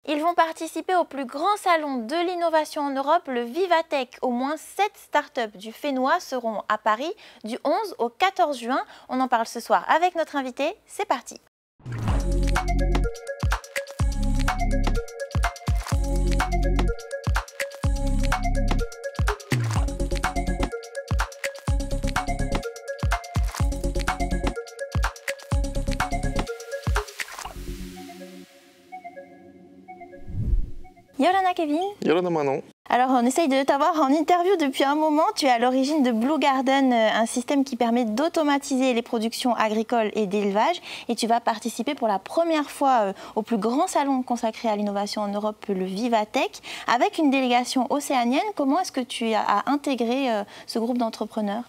Ils vont participer au plus grand salon de l'innovation en Europe, le Vivatech. Au moins 7 startups du Fénois seront à Paris du 11 au 14 juin. On en parle ce soir avec notre invité. C'est parti. Yolanda Kevin. Yolanda Manon. Alors on essaye de t'avoir en interview depuis un moment. Tu es à l'origine de Blue Garden, un système qui permet d'automatiser les productions agricoles et d'élevage. Et tu vas participer pour la première fois au plus grand salon consacré à l'innovation en Europe, le Vivatech, avec une délégation océanienne. Comment est-ce que tu as intégré ce groupe d'entrepreneurs ?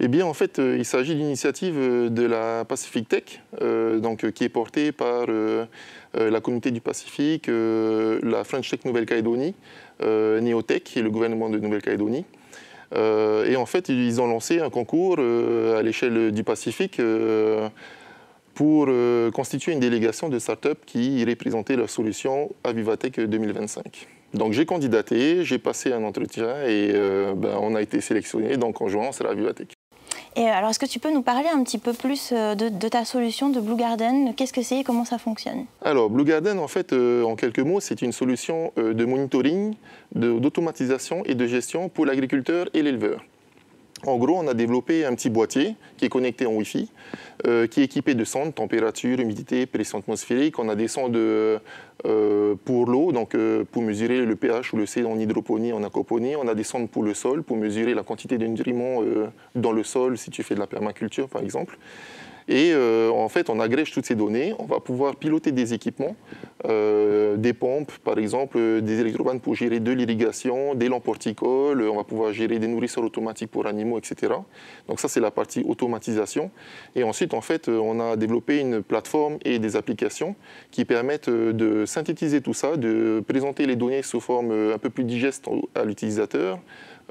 Eh bien, en fait, il s'agit d'une initiative de la Pacific Tech, qui est portée par la communauté du Pacifique, la French Tech Nouvelle-Calédonie, Neotech et le gouvernement de Nouvelle-Calédonie. Et en fait, ils ont lancé un concours à l'échelle du Pacifique pour constituer une délégation de start-up qui irait présenter leur solution à Vivatech 2025. Donc j'ai candidaté, j'ai passé un entretien et on a été sélectionné. Donc en juin, on sera à Vivatech. Et alors, est-ce que tu peux nous parler un petit peu plus de ta solution de Blue Garden? Qu'est-ce que c'est et comment ça fonctionne? Alors, Blue Garden, en fait, en quelques mots, c'est une solution de monitoring, d'automatisation et de gestion pour l'agriculteur et l'éleveur. En gros, on a développé un petit boîtier qui est connecté en Wi-Fi, qui est équipé de sondes, température, humidité, pression atmosphérique. On a des sondes pour l'eau, donc pour mesurer le pH ou le C en hydroponie, en aquaponie. On a des sondes pour le sol, pour mesurer la quantité de nutriments dans le sol si tu fais de la permaculture, par exemple. Et en fait, on agrège toutes ces données. On va pouvoir piloter des équipements, des pompes, par exemple, des électrobandes pour gérer de l'irrigation, des lampes horticoles. On va pouvoir gérer des nourrisseurs automatiques pour animaux, etc. Donc ça, c'est la partie automatisation. Et ensuite, en fait, on a développé une plateforme et des applications qui permettent de synthétiser tout ça, de présenter les données sous forme un peu plus digeste à l'utilisateur,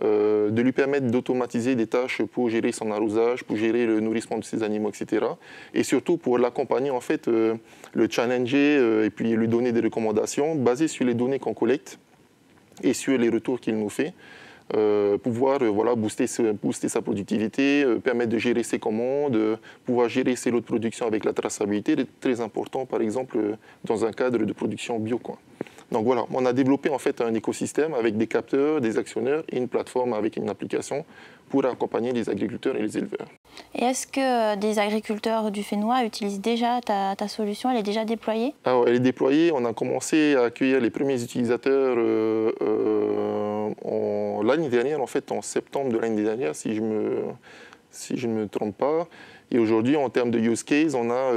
de lui permettre d'automatiser des tâches pour gérer son arrosage, pour gérer le nourrissement de ses animaux, etc. Et surtout pour l'accompagner, en fait, le challenger et puis lui donner des recommandations basées sur les données qu'on collecte et sur les retours qu'il nous fait. Pouvoir booster sa productivité, permettre de gérer ses commandes, pouvoir gérer ses lots de production avec la traçabilité, très important par exemple dans un cadre de production bio, quoi. Donc voilà, on a développé en fait un écosystème avec des capteurs, des actionneurs et une plateforme avec une application pour accompagner les agriculteurs et les éleveurs. Et est-ce que des agriculteurs du Fénois utilisent déjà ta solution? Elle est déjà déployée? Alors, elle est déployée. On a commencé à accueillir les premiers utilisateurs l'année dernière, en fait, en septembre de l'année dernière, si je ne me trompe pas. Et aujourd'hui, en termes de use case, on a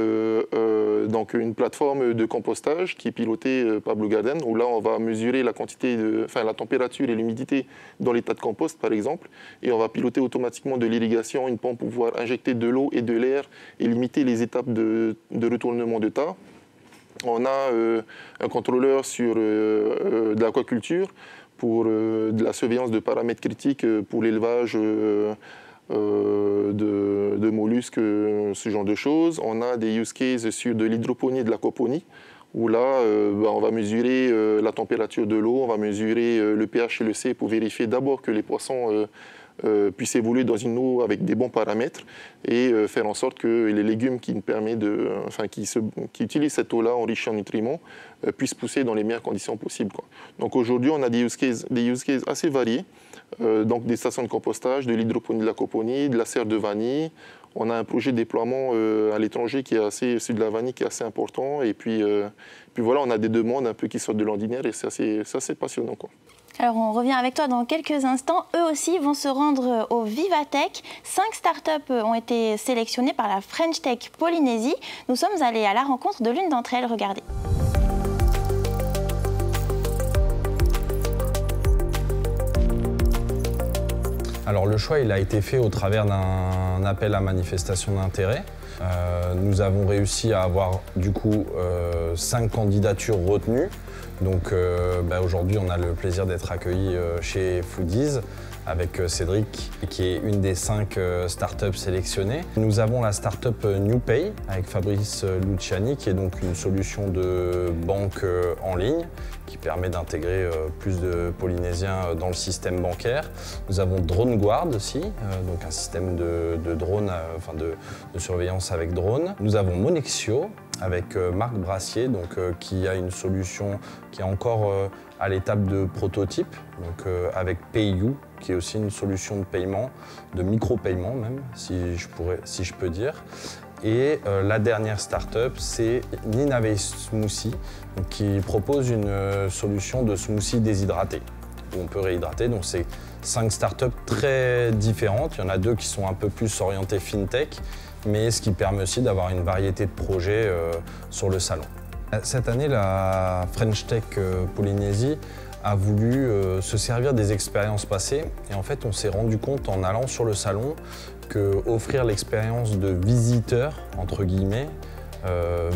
donc une plateforme de compostage qui est pilotée par Blue Garden, où là, on va mesurer la température et l'humidité dans l'état de compost, par exemple, et on va piloter automatiquement de l'irrigation, une pompe pour pouvoir injecter de l'eau et de l'air et limiter les étapes de retournement de tas. On a un contrôleur sur de l'aquaculture pour de la surveillance de paramètres critiques pour l'élevage de mollusques, ce genre de choses. On a des use cases sur de l'hydroponie et de l'aquaponie, où là, on va mesurer la température de l'eau, on va mesurer le pH et le C pour vérifier d'abord que les poissons puissent évoluer dans une eau avec des bons paramètres et faire en sorte que les légumes qui utilisent cette eau-là enrichie en nutriments puissent pousser dans les meilleures conditions possibles, quoi. Donc aujourd'hui, on a des use cases assez variés. Donc des stations de compostage, de l'hydroponie, de l'aquaponie, de la serre de vanille. On a un projet de déploiement à l'étranger qui est celui de la vanille qui est assez important. Et puis voilà, on a des demandes un peu qui sortent de l'ordinaire et c'est assez passionnant, quoi. Alors on revient avec toi dans quelques instants. Eux aussi vont se rendre au Vivatech. 5 startups ont été sélectionnées par la French Tech Polynésie. Nous sommes allés à la rencontre de l'une d'entre elles. Regardez. Alors le choix il a été fait au travers d'un appel à manifestation d'intérêt. Nous avons réussi à avoir du coup 5 candidatures retenues. Donc aujourd'hui on a le plaisir d'être accueillis chez Foodies avec Cédric, qui est une des 5 startups sélectionnées. Nous avons la startup NewPay avec Fabrice Luciani, qui est donc une solution de banque en ligne qui permet d'intégrer plus de Polynésiens dans le système bancaire. Nous avons DroneGuard aussi, donc un système de drone, de surveillance avec drone. Nous avons Monexio avec Marc Brassier, donc, qui a une solution qui est encore à l'étape de prototype, donc, avec PayU, qui est aussi une solution de paiement, de micro-paiement même, si je peux dire. Et la dernière start-up, c'est Ninavei Smoothie, donc, qui propose une solution de smoothie déshydraté, où on peut réhydrater. Donc c'est 5 startups très différentes. Il y en a 2 qui sont un peu plus orientées fintech, mais ce qui permet aussi d'avoir une variété de projets sur le salon. Cette année, la French Tech Polynésie a voulu se servir des expériences passées. Et en fait, on s'est rendu compte en allant sur le salon qu'offrir l'expérience de visiteur, entre guillemets,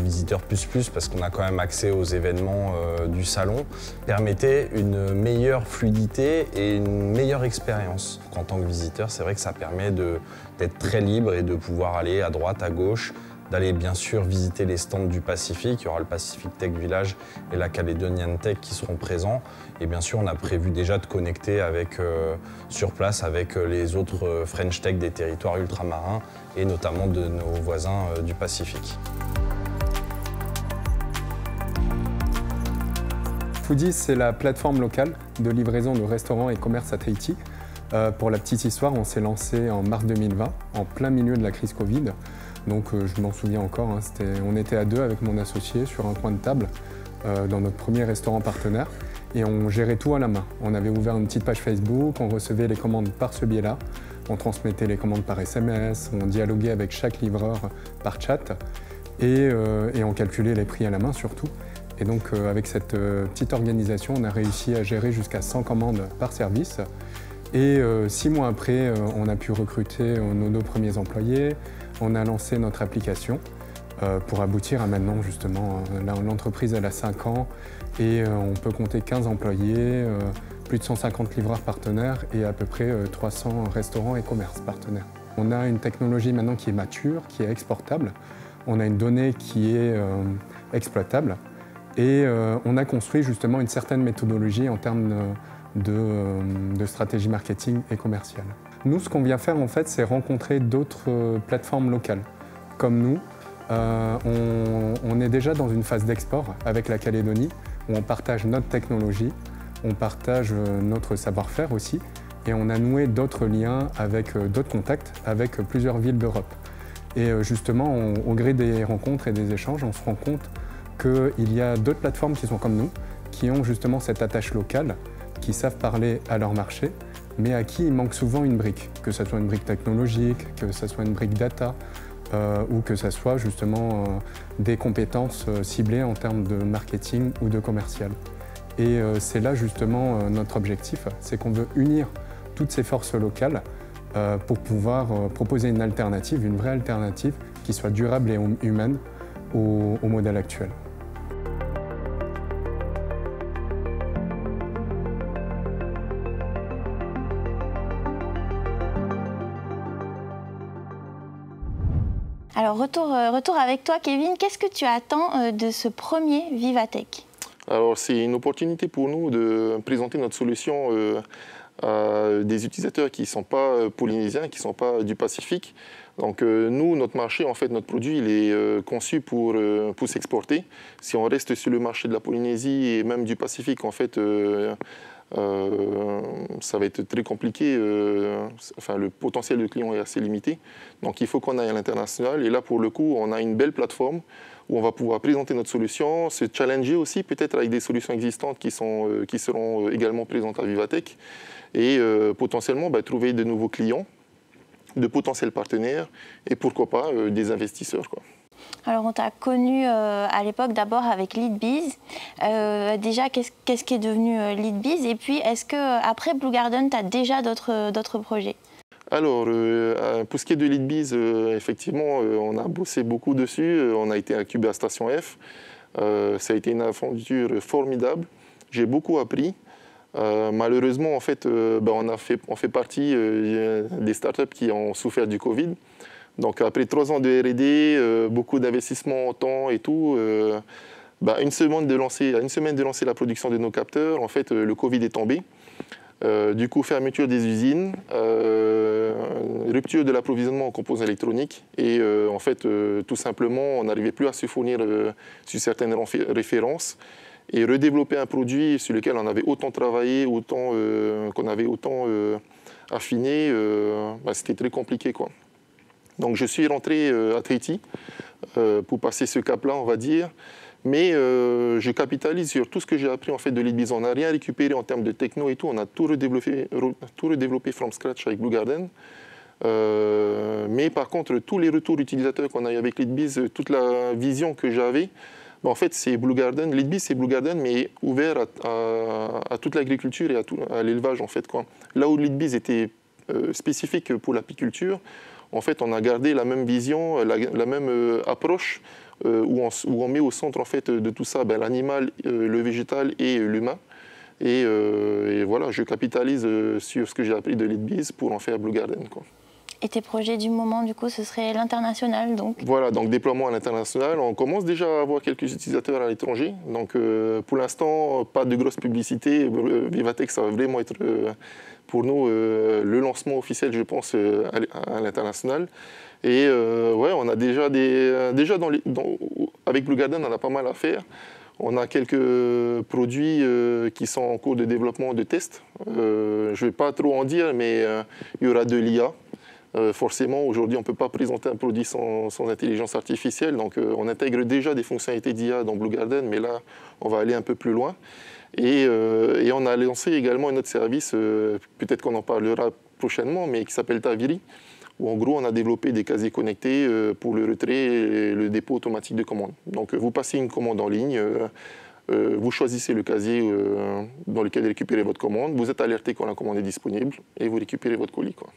visiteur plus parce qu'on a quand même accès aux événements du salon, permettait une meilleure fluidité et une meilleure expérience. En tant que visiteur, c'est vrai que ça permet d'être très libre et de pouvoir aller à droite, à gauche, d'aller bien sûr visiter les stands du Pacifique. Il y aura le Pacific Tech Village et la Caledonian Tech qui seront présents. Et bien sûr, on a prévu déjà de connecter sur place avec les autres French Tech des territoires ultramarins et notamment de nos voisins du Pacifique. Foodies, c'est la plateforme locale de livraison de restaurants et commerces à Tahiti. Pour la petite histoire, on s'est lancé en mars 2020, en plein milieu de la crise Covid. Donc je m'en souviens encore, hein, on était à 2 avec mon associé sur un coin de table dans notre premier restaurant partenaire et on gérait tout à la main. On avait ouvert une petite page Facebook, on recevait les commandes par ce biais-là, on transmettait les commandes par SMS, on dialoguait avec chaque livreur par chat et on calculait les prix à la main surtout. Et donc avec cette petite organisation, on a réussi à gérer jusqu'à 100 commandes par service. Et 6 mois après, on a pu recruter nos 2 premiers employés. On a lancé notre application pour aboutir à maintenant justement, l'entreprise elle a 5 ans et on peut compter 15 employés, plus de 150 livreurs partenaires et à peu près 300 restaurants et commerces partenaires. On a une technologie maintenant qui est mature, qui est exportable. On a une donnée qui est exploitable et on a construit justement une certaine méthodologie en termes de stratégie marketing et commerciale. Nous, ce qu'on vient faire, en fait, c'est rencontrer d'autres plateformes locales. Comme nous, on est déjà dans une phase d'export avec la Calédonie, où on partage notre technologie, on partage notre savoir-faire aussi, et on a noué d'autres liens avec d'autres contacts avec plusieurs villes d'Europe. Et justement, au gré des rencontres et des échanges, on se rend compte qu'il y a d'autres plateformes qui sont comme nous, qui ont justement cette attache locale, qui savent parler à leur marché, mais à qui il manque souvent une brique, que ce soit une brique technologique, que ce soit une brique data, ou que ce soit justement des compétences ciblées en termes de marketing ou de commercial. Et c'est là justement notre objectif, c'est qu'on veut unir toutes ces forces locales pour pouvoir proposer une alternative, une vraie alternative qui soit durable et humaine au modèle actuel. Alors, retour avec toi, Kevin. Qu'est-ce que tu attends de ce premier Vivatech? Alors, c'est une opportunité pour nous de présenter notre solution à des utilisateurs qui ne sont pas polynésiens, qui ne sont pas du Pacifique. Donc, nous, notre marché, en fait, notre produit, il est conçu pour s'exporter. Si on reste sur le marché de la Polynésie et même du Pacifique, en fait, ça va être très compliqué. Enfin, le potentiel de client est assez limité. Donc, il faut qu'on aille à l'international. Et là, pour le coup, on a une belle plateforme où on va pouvoir présenter notre solution, se challenger aussi, peut-être avec des solutions existantes qui seront également présentes à Vivatech. Et potentiellement, trouver de nouveaux clients, de potentiels partenaires et pourquoi pas des investisseurs, quoi. Alors, on t'a connu à l'époque d'abord avec Leadbiz. Déjà, qu'est-ce qui est devenu Leadbiz? Et puis, est-ce qu'après Blue Garden, tu as déjà d'autres projets? Alors, pour ce qui est de Leadbiz, effectivement, on a bossé beaucoup dessus. On a été incubé à Station F. Ça a été une aventure formidable. J'ai beaucoup appris. Malheureusement, en fait, on fait partie des startups qui ont souffert du Covid. Donc après 3 ans de R&D, beaucoup d'investissements en temps et tout, une semaine de lancer la production de nos capteurs, en fait, le Covid est tombé. Du coup, fermeture des usines, rupture de l'approvisionnement en composants électroniques et en fait, tout simplement, on n'arrivait plus à se fournir sur certaines références et redévelopper un produit sur lequel on avait autant travaillé, qu'on avait autant affiné, c'était très compliqué, quoi. Donc je suis rentré à Tahiti pour passer ce cap-là, on va dire. Mais je capitalise sur tout ce que j'ai appris en fait de Leadbiz. On n'a rien récupéré en termes de techno et tout. On a tout redéveloppé from scratch avec Blue Garden. Mais par contre, tous les retours utilisateurs qu'on a eu avec Leadbiz, toute la vision que j'avais, en fait, c'est Blue Garden. Leadbiz, c'est Blue Garden, mais ouvert à toute l'agriculture et à l'élevage, en fait, quoi. Là où Leadbiz était spécifique pour l'apiculture, en fait, on a gardé la même vision, la même approche, où on met au centre en fait, de tout ça l'animal, le végétal et l'humain. Et voilà, je capitalise sur ce que j'ai appris de Leadbiz pour en faire Blue Garden, quoi. Et tes projets du moment, du coup, ce serait l'international, donc? Voilà, donc déploiement à l'international. On commence déjà à avoir quelques utilisateurs à l'étranger. Donc pour l'instant, pas de grosse publicité. Vivatech, ça va vraiment être pour nous le lancement officiel, je pense, à l'international. Et ouais, on a déjà avec Blue Garden, on a pas mal à faire. On a quelques produits qui sont en cours de développement, de test. Je ne vais pas trop en dire, mais il y aura de l'IA. Forcément, aujourd'hui, on ne peut pas présenter un produit sans intelligence artificielle. Donc, on intègre déjà des fonctionnalités d'IA dans Blue Garden, mais là, on va aller un peu plus loin. Et on a lancé également un autre service, peut-être qu'on en parlera prochainement, mais qui s'appelle Taviri, où en gros, on a développé des casiers connectés pour le retrait et le dépôt automatique de commandes. Donc, vous passez une commande en ligne, vous choisissez le casier dans lequel récupérer votre commande, vous êtes alerté quand la commande est disponible et vous récupérez votre colis, quoi.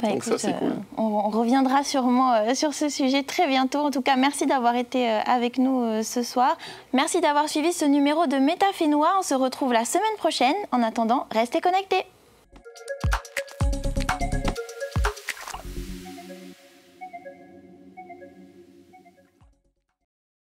Donc écoute, ça, c'est cool. On reviendra sûrement sur ce sujet très bientôt. En tout cas, merci d'avoir été avec nous ce soir. Merci d'avoir suivi ce numéro de Métaphénois. On se retrouve la semaine prochaine. En attendant, restez connectés.